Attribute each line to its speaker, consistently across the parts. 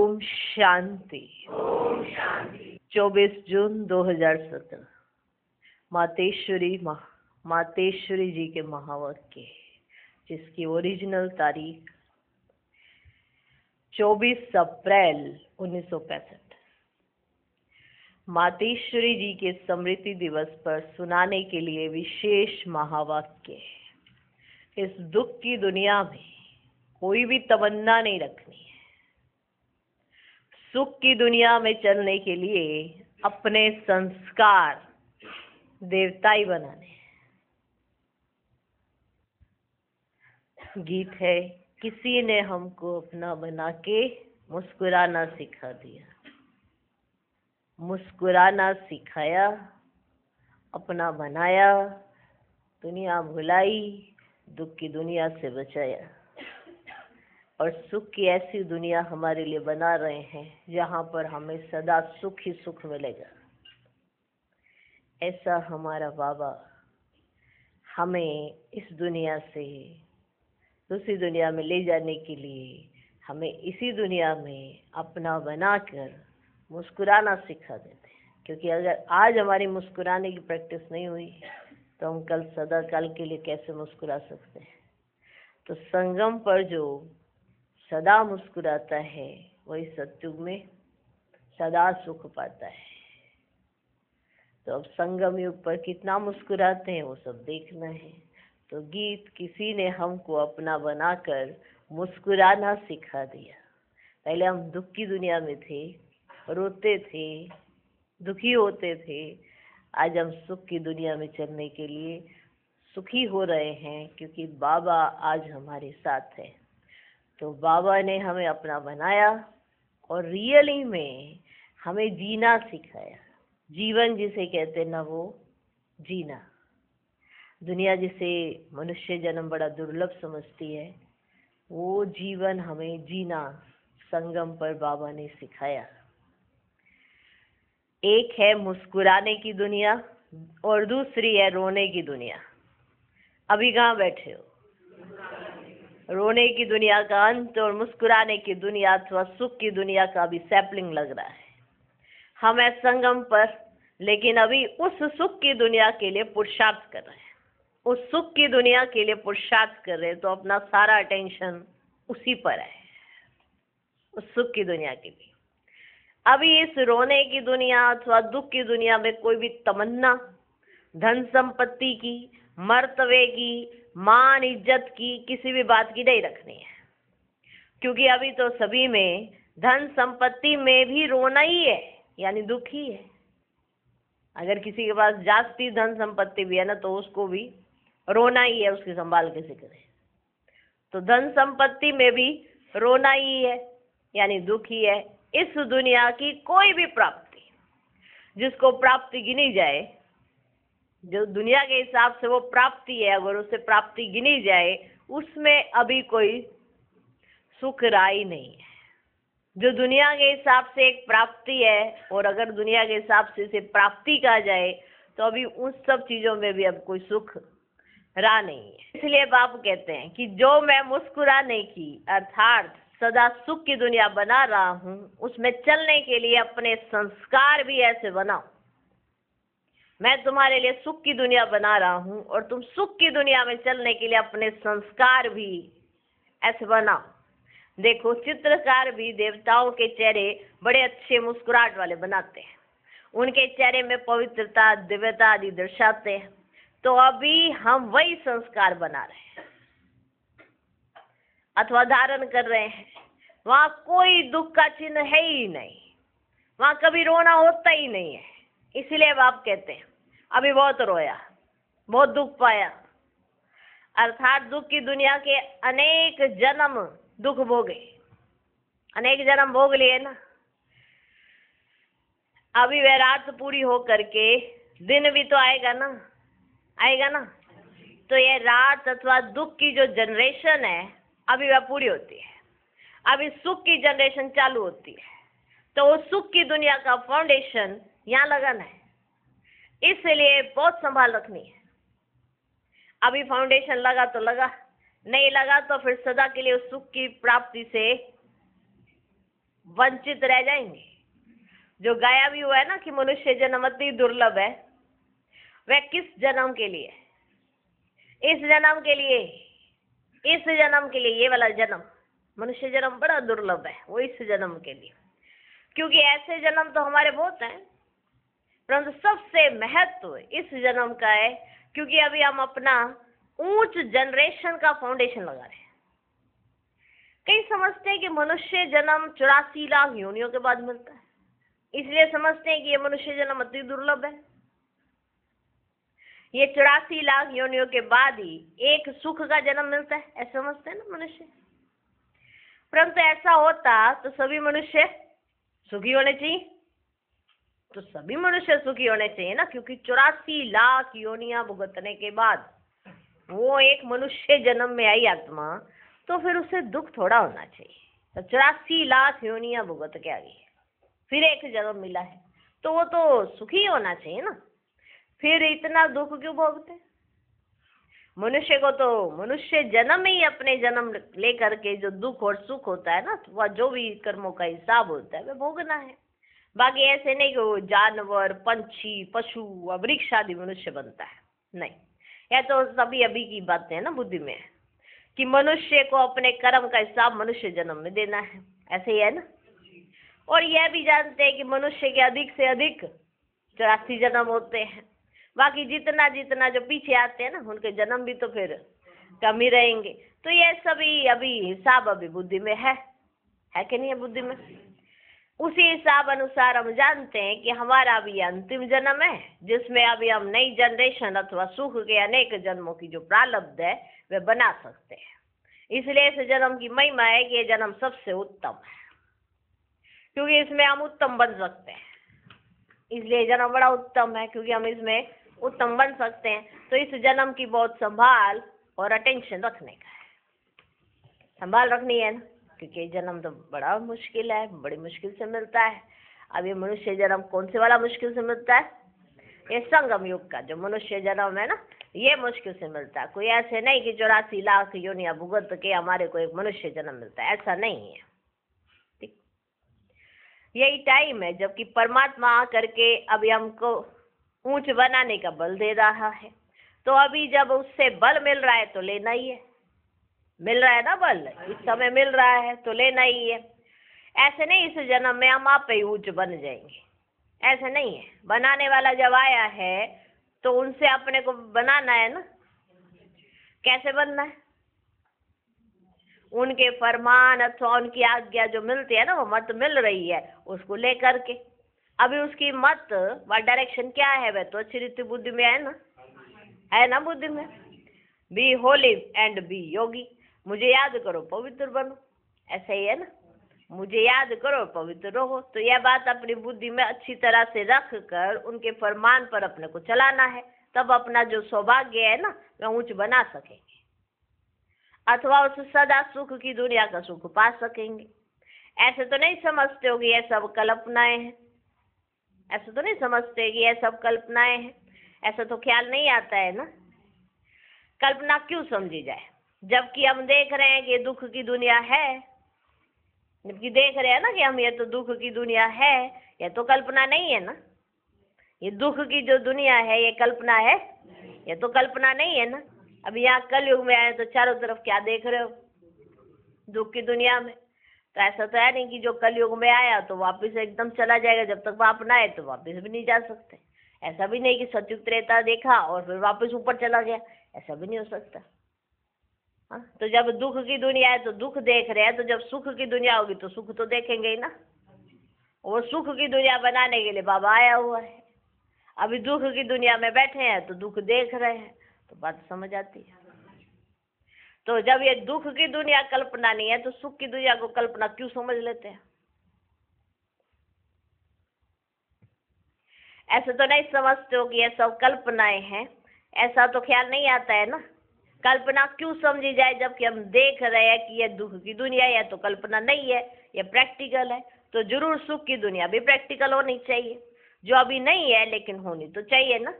Speaker 1: ओम शांति। 24 जून 2017 मातेश्वरी जी के महावाक्य, जिसकी ओरिजिनल तारीख 24 अप्रैल 1965। मातेश्वरी जी के स्मृति दिवस पर सुनाने के लिए विशेष महावाक्य। इस दुख की दुनिया में कोई भी तमन्ना नहीं रखनी है। सुख की दुनिया में चलने के लिए अपने संस्कार देवताई बनाने हैं। गीत है, किसी ने हमको अपना बना के मुस्कुराना सिखा दिया, मुस्कुराना सिखाया, अपना बनाया, दुनिया भुलाई, दुख की दुनिया से बचाया, और सुख की ऐसी दुनिया हमारे लिए बना रहे हैं जहाँ पर हमें सदा सुख ही सुख मिलेगा। ऐसा हमारा बाबा हमें इस दुनिया से दूसरी दुनिया में ले जाने के लिए हमें इसी दुनिया में अपना बनाकर मुस्कुराना सिखा देते हैं। क्योंकि अगर आज हमारी मुस्कुराने की प्रैक्टिस नहीं हुई तो हम कल सदा काल के लिए कैसे मुस्कुरा सकते हैं। तो संगम पर जो सदा मुस्कुराता है वही सत्युग में सदा सुख पाता है। तो अब संगम युग पर कितना मुस्कुराते हैं वो सब देखना है। तो गीत, किसी ने हमको अपना बनाकर मुस्कुराना सिखा दिया। पहले हम दुख की दुनिया में थे, रोते थे, दुखी होते थे। आज हम सुख की दुनिया में चलने के लिए सुखी हो रहे हैं, क्योंकि बाबा आज हमारे साथ है। तो बाबा ने हमें अपना बनाया और रियली में हमें जीना सिखाया। जीवन जिसे कहते ना, वो जीना। दुनिया जिसे मनुष्य जन्म बड़ा दुर्लभ समझती है, वो जीवन हमें जीना संगम पर बाबा ने सिखाया। एक है मुस्कुराने की दुनिया और दूसरी है रोने की दुनिया। अभी कहाँ बैठे हो? रोने की दुनिया का अंत और मुस्कुराने की दुनिया अथवा सुख की दुनिया का भी सैपलिंग लग रहा है। हम है संगम पर, लेकिन अभी उस सुख की दुनिया के लिए पुरुषार्थ कर रहे हैं। उस सुख की दुनिया के लिए पुरुषार्थ कर रहे हैं, तो अपना सारा अटेंशन उसी पर है, उस सुख की दुनिया के लिए। अभी इस रोने की दुनिया अथवा दुख की दुनिया में कोई भी तमन्ना धन संपत्ति की, मर्तबे की, मान इज्जत की, किसी भी बात की नहीं रखनी है। क्योंकि अभी तो सभी में धन संपत्ति में भी रोना ही है, यानी दुख ही है। अगर किसी के पास जास्ती धन संपत्ति भी है ना, तो उसको भी रोना ही है, उसकी संभाल कैसे करें। तो धन संपत्ति में भी रोना ही है, यानी दुख ही है। इस दुनिया की कोई भी प्राप्ति जिसको प्राप्ति गिनी जाए, जो दुनिया के हिसाब से वो प्राप्ति है, अगर उसे प्राप्ति गिनी जाए, उसमें अभी कोई सुख राय नहीं है। जो दुनिया के हिसाब से एक प्राप्ति है, और अगर दुनिया के हिसाब से इसे प्राप्ति कहा जाए, तो अभी उन सब चीजों में भी अब कोई सुख रहा नहीं है। इसलिए बाबू कहते हैं कि जो मैं मुस्कुराने की अर्थात सदा सुख की दुनिया बना रहा हूँ, उसमें चलने के लिए अपने संस्कार भी ऐसे बनाओ। मैं तुम्हारे लिए सुख की दुनिया बना रहा हूँ और तुम सुख की दुनिया में चलने के लिए अपने संस्कार भी ऐसे बनाओ। देखो, चित्रकार भी देवताओं के चेहरे बड़े अच्छे मुस्कुराहट वाले बनाते हैं। उनके चेहरे में पवित्रता, दिव्यता आदि दर्शाते हैं। तो अभी हम वही संस्कार बना रहे हैं अथवा धारण कर रहे हैं। वहाँ कोई दुख का चिन्ह है ही नहीं, वहाँ कभी रोना होता ही नहीं है। इसलिए बाप कहते हैं अभी बहुत रोया, बहुत दुख पाया, अर्थात दुख की दुनिया के अनेक जन्म दुख भोगे, अनेक जन्म भोग लिए ना। अभी वह रात पूरी हो करके दिन भी तो आएगा ना, आएगा ना। तो ये रात अथवा दुख की जो जनरेशन है, अभी वह पूरी होती है। अभी सुख की जनरेशन चालू होती है। तो वो सुख की दुनिया का फाउंडेशन यहाँ लगाना है। इसलिए बहुत संभाल रखनी है। अभी फाउंडेशन लगा तो लगा, नहीं लगा तो फिर सदा के लिए उस सुख की प्राप्ति से वंचित रह जाएंगे। जो गाया भी हुआ है ना कि मनुष्य जन्म अति दुर्लभ है, वह किस जन्म के लिए? इस जन्म के लिए, इस जन्म के लिए। ये वाला जन्म, मनुष्य जन्म बड़ा दुर्लभ है, वो इस जन्म के लिए। क्योंकि ऐसे जन्म तो हमारे बहुत हैं, परंतु सबसे महत्व इस जन्म का है, क्योंकि अभी हम अपना उच्च जनरेशन का फाउंडेशन लगा रहे हैं। कई समझते हैं कि मनुष्य जन्म 84 लाख योनियों के बाद मिलता है, इसलिए समझते हैं कि ये मनुष्य जन्म अति दुर्लभ है। ये 84 लाख योनियों के बाद ही एक सुख का जन्म मिलता है, ऐसा समझते हैं ना मनुष्य। परंतु ऐसा होता तो सभी मनुष्य सुखी होने चाहिए, तो सभी मनुष्य सुखी होने चाहिए ना, क्योंकि 84 लाख योनियां भुगतने के बाद वो एक मनुष्य जन्म में आई आत्मा, तो फिर उसे दुख थोड़ा होना चाहिए। तो 84 लाख योनियां भुगत के आ गई, फिर एक जन्म मिला है, तो वो तो सुखी होना चाहिए ना। फिर इतना दुख क्यों भोगते? मनुष्य को तो मनुष्य जन्म ही अपने जन्म लेकर के जो दुख और सुख होता है ना, वह जो भी कर्मों का हिसाब होता है वह भोगना है। बाकी ऐसे नहीं कि वो जानवर, पंछी, पशु, वृक्ष आदि मनुष्य बनता है, नहीं। यह तो सभी अभी की बातें है ना, बुद्धि में है कि मनुष्य को अपने कर्म का हिसाब मनुष्य जन्म में देना है, ऐसे ही है ना। और यह भी जानते हैं कि मनुष्य के अधिक से अधिक 84 जन्म होते हैं। बाकी जितना जितना जो पीछे आते हैं ना, उनके जन्म भी तो फिर कम ही रहेंगे। तो ये सभी अभी हिसाब अभी बुद्धि में है कि नहीं है बुद्धि में? उसी हिसाब अनुसार हम जानते हैं कि हमारा भी अंतिम जन्म है, जिसमें अभी हम नई जनरेशन अथवा सुख के अनेक जन्मों की जो प्रारब्ध है वे बना सकते हैं। इसलिए इस जन्म की महिमा है कि ये जन्म सबसे उत्तम है, क्योंकि इसमें हम उत्तम बन सकते हैं। इसलिए जन्म बड़ा उत्तम है, क्योंकि हम इसमें उत्तम बन सकते हैं। तो इस जन्म की बहुत संभाल और अटेंशन रखने का है, संभाल रखनी है ना, क्योंकि ये जन्म तो बड़ा मुश्किल है, बड़ी मुश्किल से मिलता है। अब ये मनुष्य जन्म कौन से वाला मुश्किल से मिलता है? ये संगम युग का जो मनुष्य जन्म है ना, ये मुश्किल से मिलता है। कोई ऐसे नहीं कि 84 लाख योनियां भुगत के हमारे को एक मनुष्य जन्म मिलता है, ऐसा नहीं है। ठीक, यही टाइम है जबकि परमात्मा आकर के अभी हमको ऊंच बनाने का बल दे रहा है। तो अभी जब उससे बल मिल रहा है तो लेना ही है, मिल रहा है ना बल, इस समय मिल रहा है तो लेना ही है। ऐसे नहीं इस जन्म में हम आप ही ऊंच बन जाएंगे, ऐसे नहीं है। बनाने वाला जब आया है तो उनसे अपने को बनाना है ना। कैसे बनना है? उनके फरमान अथवा उनकी आज्ञा जो मिलती है ना, वो मत मिल रही है, उसको लेकर के अभी उसकी मत व डायरेक्शन क्या है, वह तो अच्छी रीति बुद्धि में है ना बुद्धि में। बी होली एंड बी योगी, मुझे याद करो पवित्र बनो, ऐसा ही है ना। मुझे याद करो पवित्र रहो। तो यह बात अपनी बुद्धि में अच्छी तरह से रख कर उनके फरमान पर अपने को चलाना है, तब अपना जो सौभाग्य है ना वह ऊंच बना सकेंगे, अथवा उस सदा सुख की दुनिया का सुख पा सकेंगे। ऐसे तो नहीं समझते हो कि यह सब कल्पनाएं हैं, ऐसे तो नहीं समझते कि यह सब कल्पनाएं हैं, ऐसा तो ख्याल नहीं आता है ना। कल्पना क्यों समझी जाए, जबकि हम देख रहे हैं कि ये दुख की दुनिया है, जबकि देख रहे हैं ना कि हम ये तो दुख की दुनिया है, ये तो कल्पना नहीं है ना। ये दुख की जो दुनिया है ये कल्पना है, ये तो कल्पना नहीं है ना। अब यहाँ कलयुग में आए तो चारों तरफ क्या देख रहे हो? दुख की दुनिया में। तो ऐसा तो है नहीं कि जो कलयुग में आया तो वापिस एकदम चला जाएगा, जब तक वापस ना आए तो वापिस भी नहीं जा सकते। ऐसा भी नहीं कि सतयुग त्रेता देखा और फिर वापस ऊपर चला गया, ऐसा भी नहीं हो सकता। हाँ, तो जब दुख की दुनिया है तो दुख देख रहे हैं, तो जब सुख की दुनिया होगी तो सुख तो देखेंगे ही ना। वो सुख की दुनिया बनाने के लिए बाबा आया हुआ है। अभी दुख की दुनिया में बैठे हैं तो दुख देख रहे हैं, तो बात समझ आती है। तो जब ये दुख की दुनिया कल्पना नहीं है तो सुख की दुनिया को कल्पना क्यों समझ लेते हैं? ऐसे तो नहीं समझते हो कि ये सब कल्पनाएं हैं, ऐसा तो ख्याल नहीं आता है ना। कल्पना क्यों समझी जाए जबकि हम देख रहे हैं कि ये दुख की दुनिया है, तो कल्पना नहीं है, ये प्रैक्टिकल है। तो जरूर सुख की दुनिया भी प्रैक्टिकल होनी चाहिए, जो अभी नहीं है लेकिन होनी तो चाहिए ना।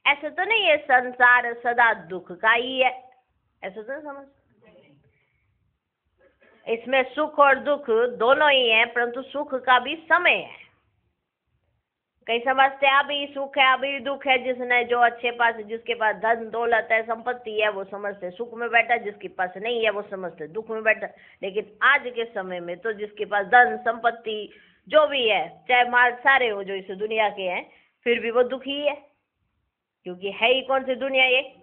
Speaker 1: ऐसे तो नहीं है संसार सदा दुख का ही है, ऐसे तो समझ। इसमें सुख और दुख दोनों ही हैं, परंतु सुख का भी समय है। कई समझते हैं अभी सुख है अभी दुख है, जिसने जो अच्छे पास जिसके पास धन दौलत है संपत्ति है वो समझते सुख में बैठा, जिसके पास नहीं है वो समझते दुख में बैठा। लेकिन आज के समय में तो जिसके पास धन संपत्ति जो भी है, चाहे माल सारे हो जो इस दुनिया के हैं, फिर भी वो दुखी है, क्योंकि है ही कौन सी दुनिया ये?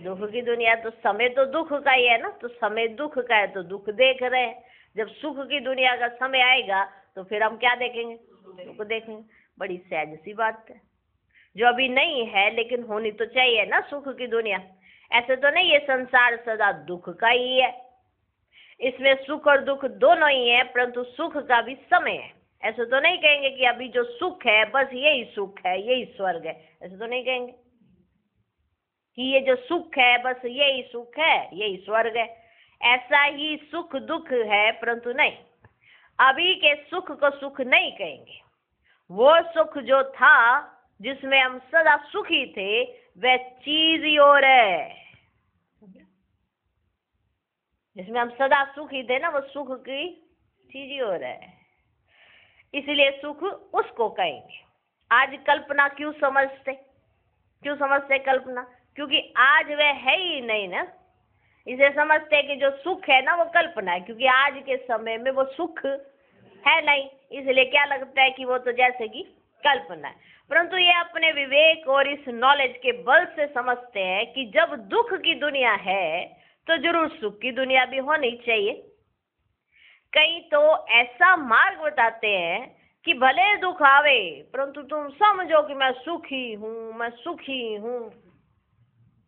Speaker 1: दुख की दुनिया। तो समय तो दुख का ही है ना, तो समय दुख का है तो दुख देख रहे हैं। जब सुख की दुनिया का समय आएगा तो फिर हम क्या देखेंगे? दुख देखेंगे। बड़ी सहज सी बात है, जो अभी नहीं है लेकिन होनी तो चाहिए ना सुख की दुनिया। ऐसे तो नहीं ये संसार सदा दुख का ही है, इसमें सुख और दुख दोनों ही है, परंतु सुख का भी समय है। ऐसे तो नहीं कहेंगे कि अभी जो सुख है बस यही सुख है, यही स्वर्ग है, ऐसे तो नहीं कहेंगे कि ये जो सुख है बस यही सुख है, यही स्वर्ग है। ऐसा ही सुख दुख है, परंतु नहीं, अभी के सुख को सुख नहीं कहेंगे। वो सुख जो था जिसमें हम सदा सुखी थे वह चीज ही और है। जिसमें हम सदा सुखी थे ना वो सुख की चीज ही और है, इसलिए सुख उसको कहेंगे। आज कल्पना क्यों समझते कल्पना? क्योंकि आज वह है ही नहीं ना, इसे समझते हैं कि जो सुख है ना वो कल्पना है, क्योंकि आज के समय में वो सुख है नहीं, इसलिए क्या लगता है कि वो तो जैसे कि कल्पना है। परंतु ये अपने विवेक और इस नॉलेज के बल से समझते हैं कि जब दुख की दुनिया है तो जरूर सुख की दुनिया भी होनी चाहिए। कई तो ऐसा मार्ग बताते हैं कि भले दुख आवे परंतु तुम समझो कि मैं सुखी हूँ।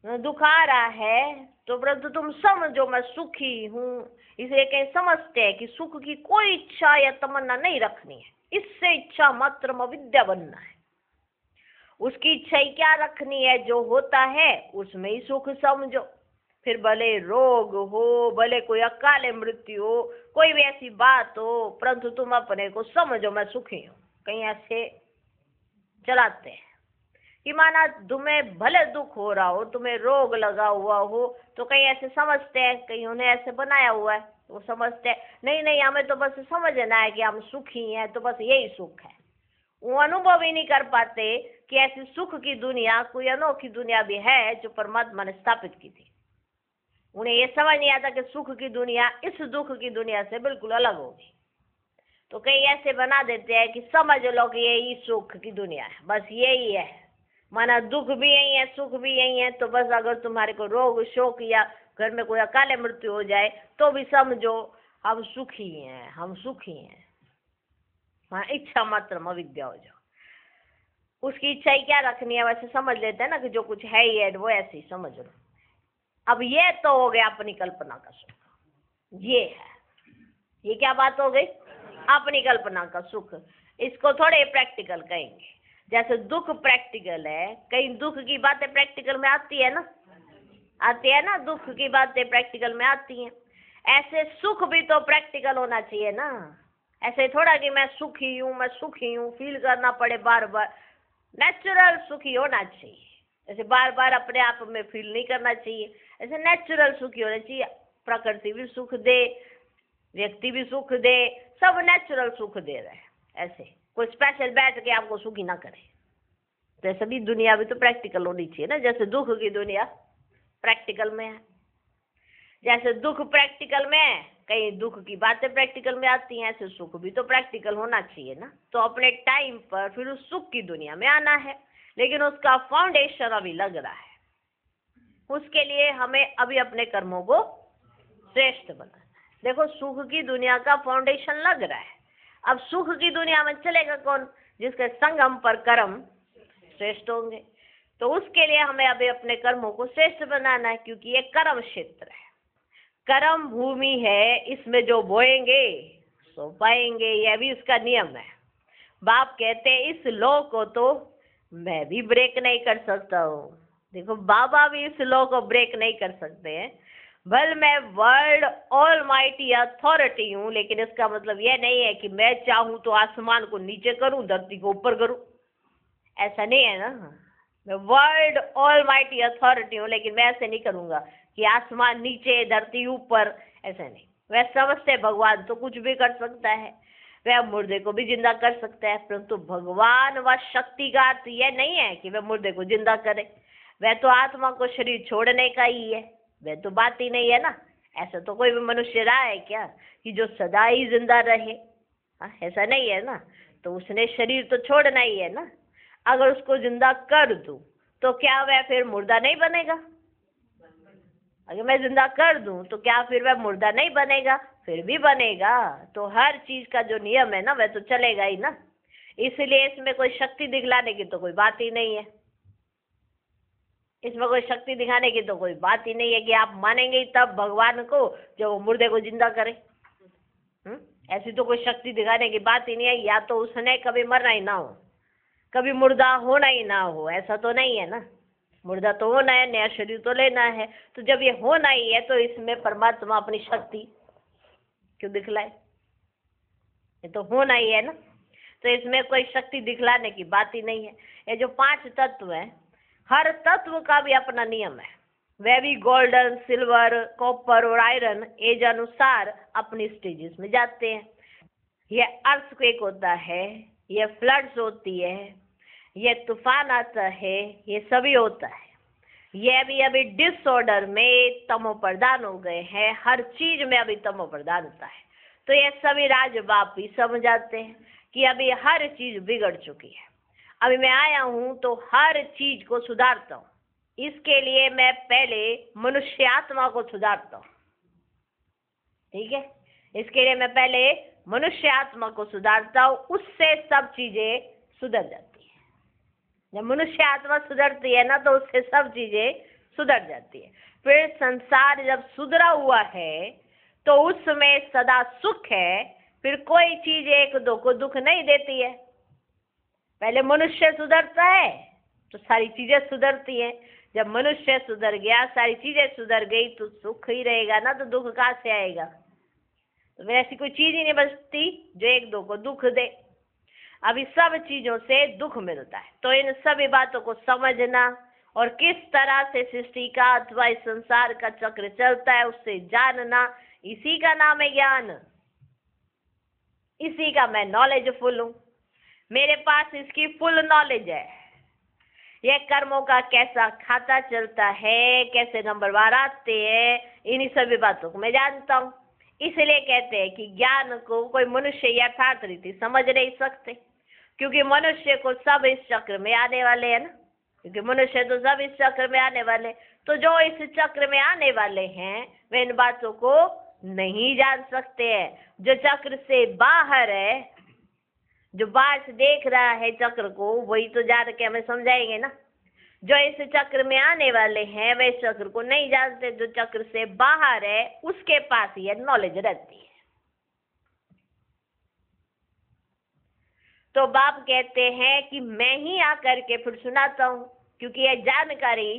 Speaker 1: दुख आ रहा है तो परंतु तुम समझो मैं सुखी हूँ। इसलिए कहीं समझते हैं कि सुख की कोई इच्छा या तमन्ना नहीं रखनी है, इससे इच्छा मात्र अविद्या बनना है। उसकी इच्छा ही क्या रखनी है? जो होता है उसमें ही सुख समझो। फिर भले रोग हो, भले कोई अकाले मृत्यु हो, कोई भी ऐसी बात हो, परंतु तुम अपने को समझो मैं सुखी हूँ। कहीं ऐसे चलाते हैं कि माना तुम्हें भले दुख हो रहा हो, तुम्हें रोग लगा हुआ हो, तो कहीं ऐसे समझते हैं, कहीं उन्हें ऐसे बनाया हुआ है, वो समझते हैं नहीं हमें तो बस समझना है कि हम सुखी हैं, तो बस यही सुख है। वो अनुभव ही नहीं कर पाते कि ऐसी सुख की दुनिया कोई अनोखी दुनिया भी है जो परमात्मा ने स्थापित की थी। उन्हें ये समझ नहीं आता कि सुख की दुनिया इस दुख की दुनिया से बिल्कुल अलग होगी। तो कई ऐसे बना देते हैं कि समझ लो कि यही सुख की दुनिया है, बस यही है, माना दुख भी यही है सुख भी यही है, तो बस अगर तुम्हारे को रोग शोक या घर में कोई अकाले मृत्यु हो जाए तो भी समझो हम सुखी हैं। हाँ, इच्छा मात्र अविद्या हो जाओ। उसकी इच्छा ही क्या रखनी है, वैसे समझ लेते हैं ना कि जो कुछ है ही है वो ऐसे ही समझ लो। अब ये तो हो गया अपनी कल्पना का सुख, ये क्या बात हो गई? अपनी कल्पना का सुख। इसको थोड़े प्रैक्टिकल कहेंगे। जैसे दुख प्रैक्टिकल है, कई दुख की बातें प्रैक्टिकल में आती है ना, दुख की बातें प्रैक्टिकल में आती हैं। ऐसे सुख भी तो प्रैक्टिकल होना चाहिए ना। ऐसे थोड़ा कि मैं सुखी हूँ फील करना पड़े बार बार। नेचुरल सुखी होना चाहिए, ऐसे बार बार अपने आप में फील नहीं करना चाहिए। ऐसे नेचुरल सुखी होना चाहिए। प्रकृति भी सुख दे, व्यक्ति भी सुख दे, सब नेचुरल सुख दे रहे हैं। ऐसे कोई स्पेशल बैठ के आपको सुखी ना करे। तो सभी दुनिया भी तो प्रैक्टिकल होनी चाहिए ना। जैसे दुख की दुनिया प्रैक्टिकल में है, जैसे दुख प्रैक्टिकल में है, कई दुख की बातें प्रैक्टिकल में आती हैं, ऐसे सुख भी तो प्रैक्टिकल होना चाहिए ना। तो अपने टाइम पर फिर उस सुख की दुनिया में आना है, लेकिन उसका फाउंडेशन अभी लग रहा है। उसके लिए हमें अभी अपने कर्मों को श्रेष्ठ बनाना है। देखो, सुख की दुनिया का फाउंडेशन लग रहा है। अब सुख की दुनिया में चलेगा कौन? जिसके संगम पर कर्म श्रेष्ठ होंगे। तो उसके लिए हमें अभी अपने कर्मों को श्रेष्ठ बनाना है, क्योंकि ये कर्म क्षेत्र है, कर्म भूमि है। इसमें जो बोएंगे सो पाएंगे, यह भी उसका नियम है। बाप कहते हैं इस लॉ को तो मैं भी ब्रेक नहीं कर सकता हूँ। देखो, बाबा भी इस लॉ को ब्रेक नहीं कर सकते हैं। भले मैं वर्ल्ड ऑल माइटी अथॉरिटी हूँ, लेकिन इसका मतलब यह नहीं है कि मैं चाहूँ तो आसमान को नीचे करूँ, धरती को ऊपर करूँ। ऐसा नहीं है ना। मैं वर्ल्ड ऑल माइटी अथॉरिटी हूँ, लेकिन मैं ऐसे नहीं करूँगा कि आसमान नीचे धरती ऊपर, ऐसा नहीं। वह समझते भगवान तो कुछ भी कर सकता है, वह मुर्दे को भी जिंदा कर सकता है, परंतु भगवान व शक्ति का अर्थ यह नहीं है कि वह मुर्दे को जिंदा करे। वह तो आत्मा को शरीर छोड़ने का ही है, वह तो बात ही नहीं है ना। ऐसा तो कोई भी मनुष्य रहा है क्या कि जो सदा ही जिंदा रहे? ऐसा नहीं है ना। तो उसने शरीर तो छोड़ना ही है ना। अगर उसको जिंदा कर दूं तो क्या वह फिर मुर्दा नहीं बनेगा? अगर मैं जिंदा कर दूं तो क्या फिर वह मुर्दा नहीं बनेगा? फिर भी बनेगा। तो हर चीज का जो नियम है ना वह तो चलेगा ही ना। इसलिए इसमें कोई शक्ति दिखलाने की तो कोई बात ही नहीं है। इसमें कोई शक्ति दिखाने की तो कोई बात ही नहीं है कि आप मानेंगे ही तब भगवान को जो मुर्दे को जिंदा करे। ऐसी तो कोई शक्ति दिखाने की बात ही नहीं है। या तो उसने कभी मरना ही ना हो, कभी मुर्दा होना ही ना हो, ऐसा तो नहीं है ना। मुर्दा तो होना है, नया शरीर तो लेना है। तो जब ये होना ही है तो इसमें परमात्मा अपनी शक्ति क्यों दिखलाए? ये तो होना ही है ना। तो इसमें कोई शक्ति दिखलाने की बात ही नहीं है। ये जो 5 तत्व है, हर तत्व का भी अपना नियम है। वह भी गोल्डन, सिल्वर, कॉपर और आयरन एज अनुसार अपनी स्टेजेस में जाते हैं। यह अर्थक्वेक होता है, यह फ्लड्स होती है, यह तूफान आता है, ये सभी होता है। यह भी अभी डिसऑर्डर में तमो प्रधान हो गए हैं। हर चीज में अभी तमो प्रधान होता है। तो ये सभी राज बाप भी समझ आते हैं कि अभी हर चीज बिगड़ चुकी है। अभी मैं आया हूं तो हर चीज को सुधारता हूं। इसके लिए मैं पहले मनुष्य आत्मा को सुधारता हूं। ठीक है, इसके लिए मैं पहले मनुष्य आत्मा को सुधारता हूं, उससे सब चीजें सुधर जाती है। जब मनुष्य आत्मा सुधरती है ना तो उससे सब चीजें सुधर जाती है। फिर संसार जब सुधरा हुआ है तो उसमें सदा सुख है। फिर कोई चीज एक दो को दुख नहीं देती है। पहले मनुष्य सुधरता है तो सारी चीजें सुधरती हैं। जब मनुष्य सुधर गया, सारी चीजें सुधर गई तो सुख ही रहेगा ना, तो दुख कहाँ से आएगा? तो फिर ऐसी कोई चीज ही नहीं बचती जो एक दो को दुख दे। अभी सब चीजों से दुख मिलता है। तो इन सभी बातों को समझना और किस तरह से सृष्टि का अथवा इस संसार का चक्र चलता है उससे जानना, इसी का नाम है ज्ञान। इसी का मैं नॉलेजफुल हूँ। मेरे पास इसकी फुल नॉलेज है। यह कर्मों का कैसा खाता चलता है, कैसे नंबरवार आते हैं, इन्हीं सभी बातों को मैं जानता हूँ। इसलिए कहते हैं कि ज्ञान को कोई मनुष्य यथार्थ रीति समझ नहीं सकते, क्योंकि मनुष्य को सब इस चक्र में आने वाले हैं ना। क्योंकि मनुष्य तो सब इस चक्र में आने वाले, तो जो इस चक्र में आने वाले हैं वे इन बातों को नहीं जान सकते हैं। जो चक्र से बाहर है, जो बाहर से देख रहा है चक्र को, वही तो जान के हमें समझाएंगे ना। जो इस चक्र में आने वाले हैं वे इस चक्र को नहीं जानते। जो चक्र से बाहर है उसके पास ये नॉलेज रहती है। तो बाप कहते हैं कि मैं ही आकर के फिर सुनाता हूँ, क्योंकि यह जानकारी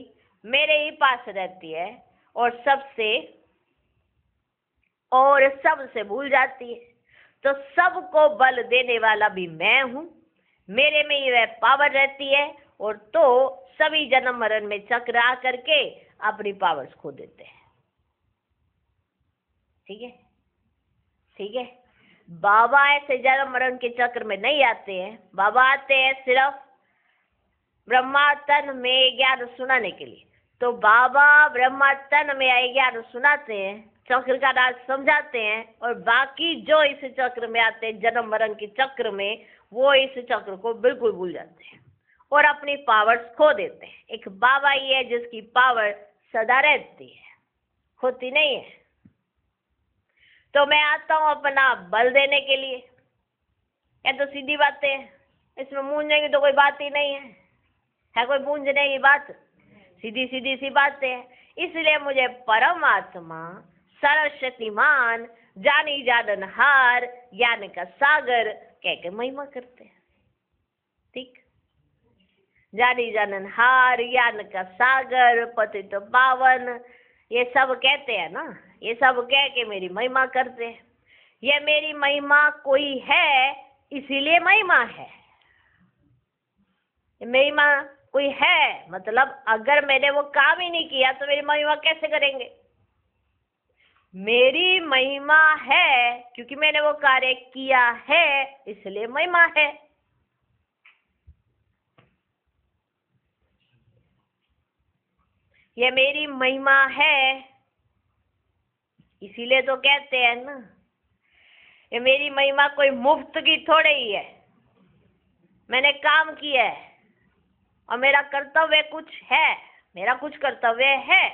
Speaker 1: मेरे ही पास रहती है और सबसे भूल जाती है। तो सबको बल देने वाला भी मैं हूँ। मेरे में ही वह पावर रहती है, और तो सभी जन्म मरण में चक्र आकर के अपनी पावर्स खो देते हैं। ठीक है, ठीक है। बाबा ऐसे जन्म मरण के चक्र में नहीं आते हैं। बाबा आते हैं सिर्फ ब्रह्मा तन में ज्ञान सुनाने के लिए। तो बाबा ब्रह्मा तन में ज्ञान सुनाते हैं, चक्र का राज समझाते हैं, और बाकी जो इस चक्र में आते हैं जन्म मरण के चक्र में, वो इस चक्र को बिल्कुल भूल जाते हैं और अपनी पावर्स खो देते हैं। एक बाबा ही है जिसकी पावर सदा रहती है, खोती नहीं है। तो मैं आता हूँ अपना बल देने के लिए। ये तो सीधी बातें हैं, इसमें मूंझने की तो कोई बात ही नहीं है कोई मूंझने की बात? सीधी सीधी सी बातें हैं। इसलिए मुझे परमात्मा सर्वशक्तिमान, जानी जाननहार, ज्ञान का सागर कह के महिमा करते हैं। ठीक, जानी जाननहार, ज्ञान का सागर, पतित पावन, ये सब कहते हैं ना। ये सब कह के मेरी महिमा करते हैं। ये मेरी महिमा कोई है इसीलिए महिमा है। महिमा कोई है मतलब अगर मैंने वो काम ही नहीं किया तो मेरी महिमा कैसे करेंगे? मेरी महिमा है क्योंकि मैंने वो कार्य किया है, इसलिए महिमा है। ये मेरी महिमा है, इसीलिए तो कहते हैं ना, ये मेरी महिमा कोई मुफ्त की थोड़े ही है। मैंने काम किया है और मेरा कर्तव्य कुछ है, मेरा कुछ कर्तव्य है।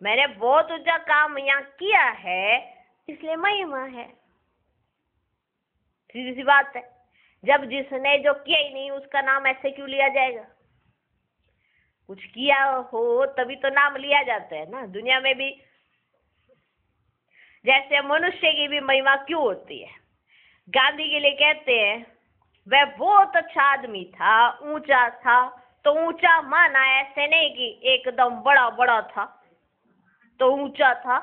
Speaker 1: मैंने बहुत ऊंचा काम यहाँ किया है, इसलिए महिमा है। सीधी सी बात है। जब जिसने जो किया ही नहीं उसका नाम ऐसे क्यों लिया जाएगा? कुछ किया हो तभी तो नाम लिया जाता है ना। दुनिया में भी जैसे मनुष्य की भी महिमा क्यों होती है? गांधी के लिए कहते हैं वह बहुत अच्छा आदमी था, ऊंचा था, तो ऊंचा माना, ऐसे नहीं कि एकदम बड़ा बड़ा था तो ऊंचा था,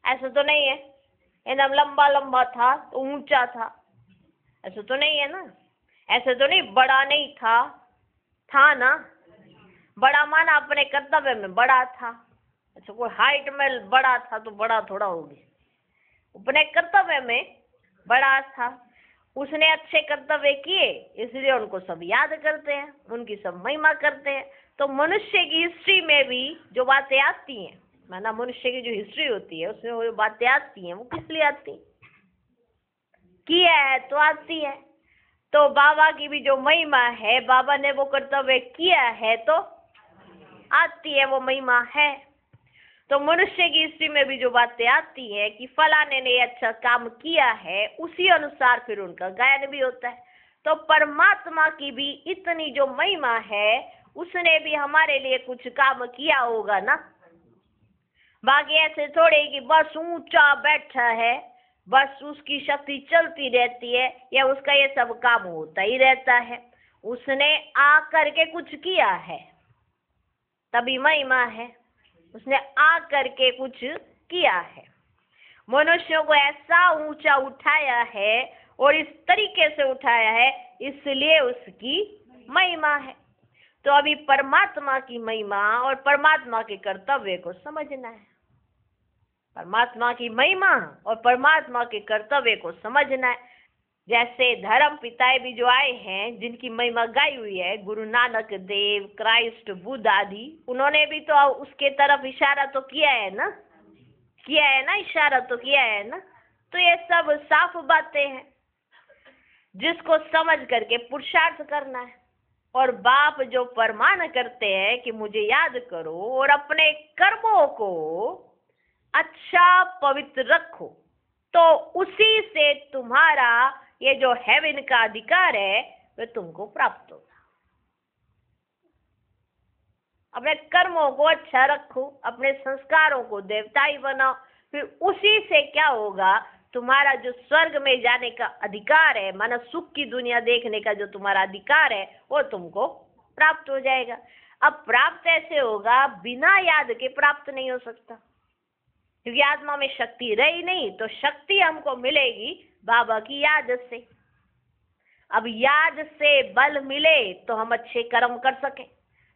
Speaker 1: ऐसा तो नहीं है। एकदम लंबा लंबा था तो ऊंचा था, ऐसा तो नहीं है ना। ऐसे तो नहीं, बड़ा नहीं था ना। बड़ा माना अपने कर्तव्य में बड़ा था। अच्छा, कोई हाइट में बड़ा था तो बड़ा थोड़ा हो गया, अपने कर्तव्य में बड़ा था। उसने अच्छे कर्तव्य किए, इसलिए उनको सब याद करते हैं, उनकी सब महिमा करते हैं। तो मनुष्य की हिस्ट्री में भी जो बातें आती हैं, माना मनुष्य की जो हिस्ट्री होती है उसमें वो बातें आती हैं, वो किस लिए आती? किया है तो आती है। तो बाबा की भी जो महिमा है, बाबा ने वो कर्तव्य किया है तो आती है, वो महिमा है। तो मनुष्य की हिस्ट्री में भी जो बातें आती है कि फलाने ने अच्छा काम किया है, उसी अनुसार फिर उनका गायन भी होता है। तो परमात्मा की भी इतनी जो महिमा है, उसने भी हमारे लिए कुछ काम किया होगा ना। बाकी ऐसे थोड़े कि बस ऊंचा बैठा है, बस उसकी शक्ति चलती रहती है या उसका ये सब काम होता ही रहता है। उसने आ करके कुछ किया है तभी महिमा है। उसने आ करके कुछ किया है, मनुष्यों को ऐसा ऊंचा उठाया है और इस तरीके से उठाया है, इसलिए उसकी महिमा है। तो अभी परमात्मा की महिमा और परमात्मा के कर्तव्य को समझना है। परमात्मा की महिमा और परमात्मा के कर्तव्य को समझना है। जैसे धर्म पिताएं भी जो आए हैं, जिनकी महिमा गाई हुई है, गुरु नानक देव, क्राइस्ट, बुद्ध आदि, उन्होंने भी तो उसके तरफ इशारा तो किया है ना, किया है ना, इशारा तो किया है ना। तो ये सब साफ बातें हैं जिसको समझ करके पुरुषार्थ करना है। और बाप जो फरमान करते हैं कि मुझे याद करो और अपने कर्मों को अच्छा पवित्र रखो, तो उसी से तुम्हारा ये जो हेवन का अधिकार है वह तुमको प्राप्त होगा। अपने कर्मों को अच्छा रखो, अपने संस्कारों को देवताई बनाओ, फिर उसी से क्या होगा, तुम्हारा जो स्वर्ग में जाने का अधिकार है, माना सुख की दुनिया देखने का जो तुम्हारा अधिकार है, वो तुमको प्राप्त हो जाएगा। अब प्राप्त ऐसे होगा, बिना याद के प्राप्त नहीं हो सकता, क्योंकि आत्मा में शक्ति रही नहीं। तो शक्ति हमको मिलेगी बाबा की याद से। अब याद से बल मिले तो हम अच्छे कर्म कर सकें।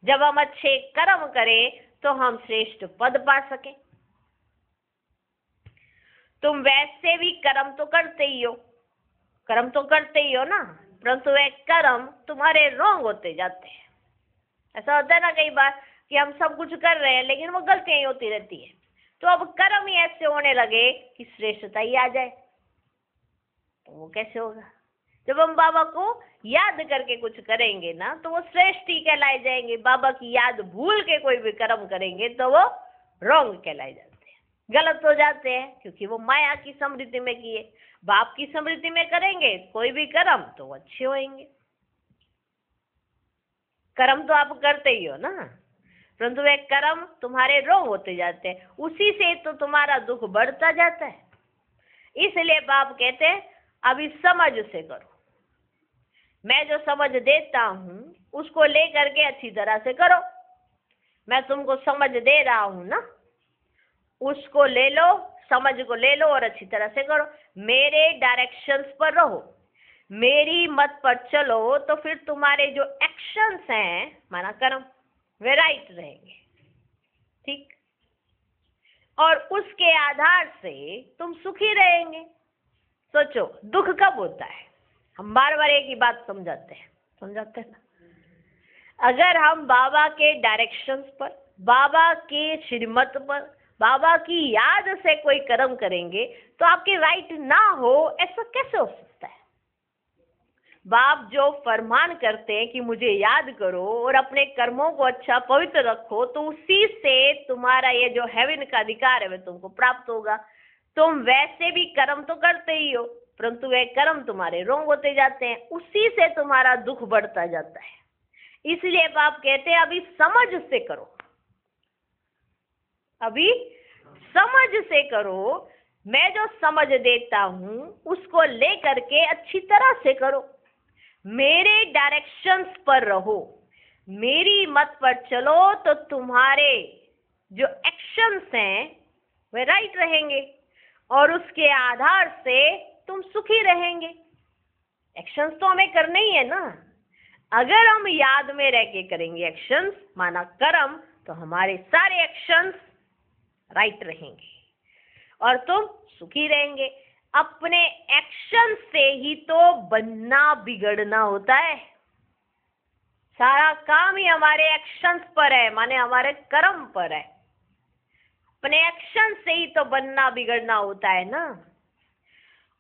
Speaker 1: जब हम अच्छे कर्म करें तो हम श्रेष्ठ पद पा सकें। तुम वैसे भी कर्म तो करते ही हो, कर्म तो करते ही हो ना, परंतु वे कर्म तुम्हारे रॉन्ग होते जाते हैं। ऐसा होता है ना कई बार कि हम सब कुछ कर रहे हैं लेकिन वो गलतियां ही होती रहती है। तो अब कर्म ही ऐसे होने लगे कि श्रेष्ठता ही आ जाए, तो वो कैसे होगा? जब हम बाबा को याद करके कुछ करेंगे ना, तो वो श्रेष्ठ ही कहलाए जाएंगे। बाबा की याद भूल के कोई भी कर्म करेंगे तो वो रॉन्ग कहलाए जाते हैं, गलत हो जाते हैं, क्योंकि वो माया की समृद्धि में किए। बाप की समृद्धि में करेंगे कोई भी कर्म तो वो अच्छे होंगे। कर्म तो आप करते ही हो ना, परंतु वे कर्म तुम्हारे रॉन्ग होते जाते हैं, उसी से तो तुम्हारा दुख बढ़ता जाता है। इसलिए बाप कहते हैं अभी समझ से करो। मैं जो समझ देता हूं उसको लेकर के अच्छी तरह से करो। मैं तुमको समझ दे रहा हूं ना, उसको ले लो, समझ को ले लो और अच्छी तरह से करो। मेरे डायरेक्शंस पर रहो, मेरी मत पर चलो, तो फिर तुम्हारे जो एक्शंस हैं, माना कर्म, वे राइट रहेंगे। ठीक। और उसके आधार से तुम सुखी रहेंगे। सोचो, दुख कब होता है? हम बार बार एक ही बात समझाते हैं ना। अगर हम बाबा के डायरेक्शंस पर, बाबा के श्रीमत पर, बाबा की याद से कोई कर्म करेंगे तो आपके राइट ना हो, ऐसा कैसे हो सकता है? बाप जो फरमान करते हैं कि मुझे याद करो और अपने कर्मों को अच्छा पवित्र रखो, तो उसी से तुम्हारा ये जो हेवन का अधिकार है वह तुमको प्राप्त होगा। तुम वैसे भी कर्म तो करते ही हो, परंतु वे कर्म तुम्हारे रोंग होते जाते हैं, उसी से तुम्हारा दुख बढ़ता जाता है। इसलिए बाप कहते हैं अभी समझ से करो, अभी समझ से करो। मैं जो समझ देता हूं उसको लेकर के अच्छी तरह से करो, मेरे डायरेक्शंस पर रहो, मेरी मत पर चलो, तो तुम्हारे जो एक्शंस हैं वे राइट रहेंगे और उसके आधार से तुम सुखी रहेंगे। एक्शंस तो हमें करने ही है ना। अगर हम याद में रह के करेंगे एक्शंस, माना कर्म, तो हमारे सारे एक्शंस राइट रहेंगे और तुम सुखी रहेंगे। अपने एक्शन से ही तो बनना बिगड़ना होता है। सारा काम ही हमारे एक्शंस पर है, माने हमारे कर्म पर है। अपने एक्शन से ही तो बनना बिगड़ना होता है ना।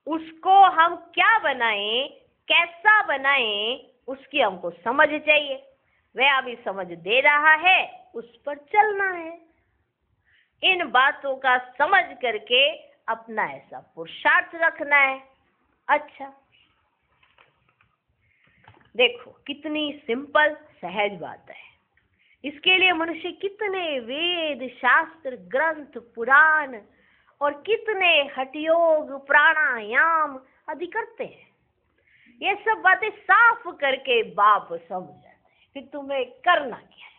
Speaker 1: उसको हम क्या बनाएं, कैसा बनाएं, उसकी हमको समझ चाहिए। वह अभी समझ दे रहा है, उस पर चलना है। इन बातों का समझ करके अपना ऐसा पुरुषार्थ रखना है। अच्छा, देखो कितनी सिंपल सहज बात है। इसके लिए मनुष्य कितने वेद, शास्त्र, ग्रंथ, पुराण और कितने हठयोग, प्राणायाम आदि करते हैं। ये सब बातें साफ करके बाप समझ जाते हैं कि तुम्हें करना क्या है।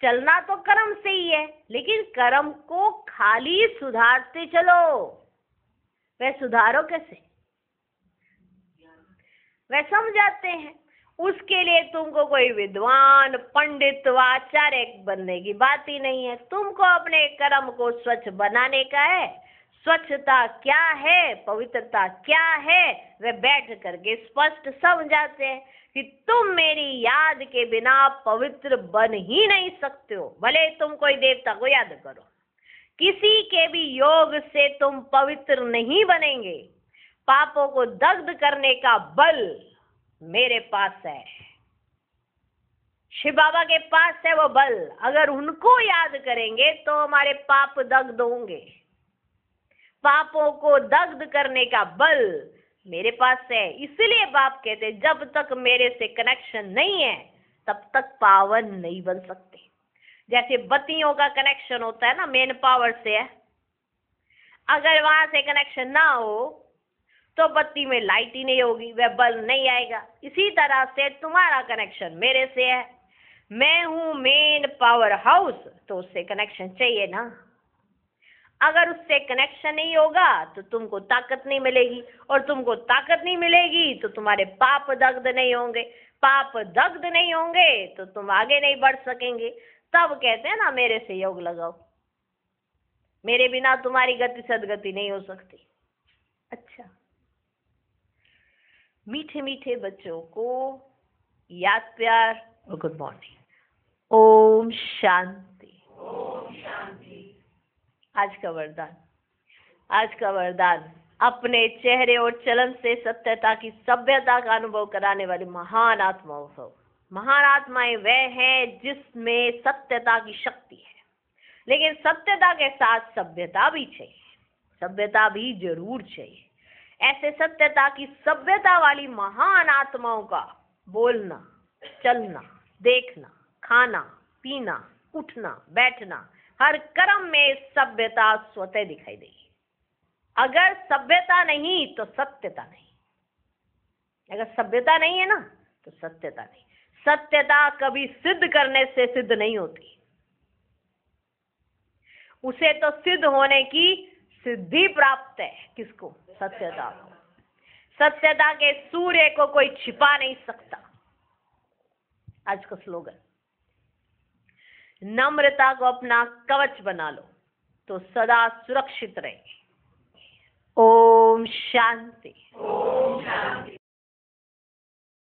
Speaker 1: चलना तो कर्म से ही है, लेकिन कर्म को खाली सुधारते चलो। वह सुधारो कैसे, वह समझाते हैं। उसके लिए तुमको कोई विद्वान, पंडित व आचार्य बनने की बात ही नहीं है। तुमको अपने कर्म को स्वच्छ बनाने का है। स्वच्छता क्या है, पवित्रता क्या है, वे बैठ करके स्पष्ट समझाते हैं कि तुम मेरी याद के बिना पवित्र बन ही नहीं सकते हो। भले तुम कोई देवता को याद करो, किसी के भी योग से तुम पवित्र नहीं बनेंगे। पापों को दग्ध करने का बल मेरे पास है, शिव बाबा के पास है वो बल। अगर उनको याद करेंगे तो हमारे पाप दग्ध होंगे। पापों को दग्ध करने का बल मेरे पास है। इसलिए बाप कहते जब तक मेरे से कनेक्शन नहीं है तब तक पावन नहीं बन सकते। जैसे बत्तियों का कनेक्शन होता है ना, मेन पावर से है। अगर वहां से कनेक्शन ना हो तो बत्ती में लाइट ही नहीं होगी, वह बल्ब नहीं आएगा। इसी तरह से तुम्हारा कनेक्शन मेरे से है। मैं हूं मेन पावर हाउस, तो उससे कनेक्शन चाहिए ना। अगर उससे कनेक्शन नहीं होगा तो तुमको ताकत नहीं मिलेगी, और तुमको ताकत नहीं मिलेगी तो तुम्हारे पाप दग्ध नहीं होंगे। पाप दग्ध नहीं होंगे तो तुम आगे नहीं बढ़ सकेंगे। तब कहते हैं ना, मेरे से योग लगाओ, मेरे बिना तुम्हारी गति सदगति नहीं हो सकती। अच्छा, मीठे मीठे बच्चों को याद प्यार और गुड मॉर्निंग। ओम शांति। ओम शांति। आज का वरदान, आज का वरदान अपने चेहरे और चलन से सत्यता की सभ्यता का अनुभव कराने वाली महान आत्माओं हो। महान आत्माएं वह है जिसमें सत्यता की शक्ति है, लेकिन सत्यता के साथ सभ्यता भी चाहिए, सभ्यता भी जरूर चाहिए। ऐसे सत्यता की सभ्यता वाली महान आत्माओं का बोलना, चलना, देखना, खाना, पीना, उठना, बैठना, हर कर्म में सभ्यता स्वतः दिखाई देगी। अगर सभ्यता नहीं तो सत्यता नहीं। अगर सभ्यता नहीं है ना तो सत्यता नहीं। सत्यता कभी सिद्ध करने से सिद्ध नहीं होती, उसे तो सिद्ध होने की सिद्धि प्राप्त है। किसको? सत्यता को। सत्यता के सूर्य को कोई छिपा नहीं सकता। आज का स्लोगन, नम्रता को अपना कवच बना लो, तो सदा सुरक्षित रहेंगे। ओम शांति।